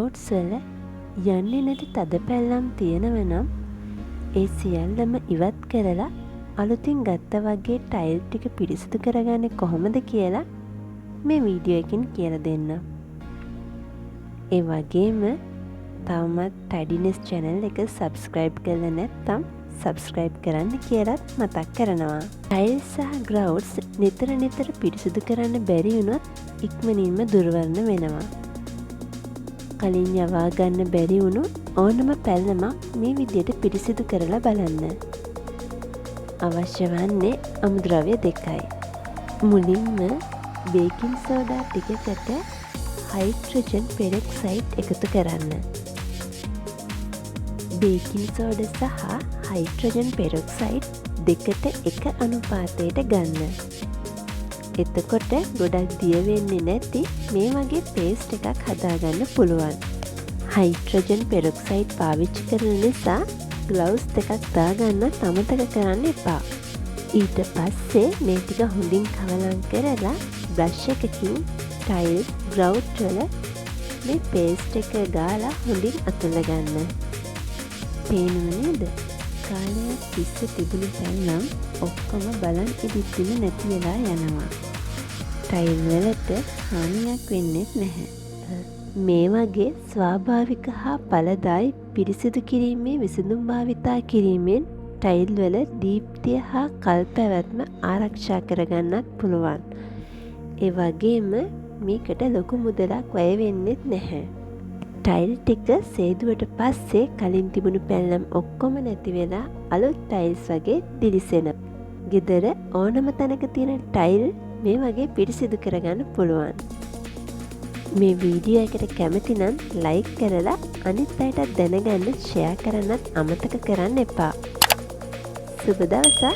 ග්‍රවුට්ස් වල යන්නේ නැති තද පැල්ලම් තියෙනව නම් ඒ සියල්ලම ඉවත් කරලා අලුතින් ගත්ත වගේ ටයිල් ටික පිරිසිදු කරගන්නේ කොහොමද කියලා මේ වීඩියෝ එකෙන් කියලා දෙන්න. ඒ වගේම තවමත් ටයිඩිනෙස් channel එක subscribe කරලා නැත්නම් subscribe කරන්න කියලාත් මතක් කරනවා. ටයිල් සහ ග්‍රවුට්ස් නිතර පිරිසිදු කරන්න බැරි වුණොත් ඉක්මනින්ම දුර්වර්ණ වෙනවා. කලින් යවා ගන්න බැරි වුණු ඕනම පැල්ලමක් මේ විදිහට පිරිසිදු කරලා බලන්න. අවශ්‍ය වන්නේ අමුද්‍රව්‍ය දෙකයි. මුලින්ම බේකින් සෝඩා ටිකකට හයිඩ්‍රජන් පෙරොක්සයිඩ් එකතු කරන්න. බේකින් සෝඩා සහ හයිඩ්‍රජන් පෙරොක්සයිඩ් දෙකට එක අනුපාතයට ගන්න. එතකොට ගොඩක් දිය වෙන්නේ නැති මේ වගේ පේස්ට් එකක් හදාගන්න පුළුවන්. හයිඩ්‍රජන් පෙරොක්සයිඩ් පාවිච්චි කරන නිසා ග්ලව්ස් දෙකක් දාගන්නත් අමතක කරන්න එපා. ඊට පස්සේ මේ ටික හොඳින් කවලම් කරලා බ්‍රෂ් එකකින් ටයිල්ස් ග්‍රවුට් වල මේ පේස්ට් එක ගාලා හොඳින් අතුල්ලා ගන්න. පේනව නේද? කාලයක් තිස්සේ තිබුණු පැල්ලම් ඔක්කොම බලන් ඉදිරිම නැති වෙලා යනවා. ටයිල් වලට හානියක් වෙන්නේ නැහැ. මේ වගේ ස්වාභාවික හා ඵලදායි පිරිසිදු කිරීමේ විසඳුම් භාවිතා කිරීමෙන් ටයිල් වල දීප්තිය හා කල් පැවැත්ම ආරක්ෂා කරගන්නත් පුළුවන්. ඒ වගේම මේකට ලොකු මුදලක් වැය වෙන්නේ නැහැ. ටයිල් ටික සේදුවට පස්සේ කලින් තිබුණු පැල්ලම් ඔක්කොම නැති වෙලා අලුත් ටයිල්ස් වගේ දිලිසෙන. ගෙදර ඕනම තැනක තියෙන ටයිල් මේ වගේ පිරිසිදු කරගන්න පුළුවන්. මේ වීඩියෝ එකට කැමති නම් ලයික් කරලා අනිත් අයටත් දැනගන්න ෂෙයා කරන්නත් අමතක කරන්න එපා. සුබ දවසක්.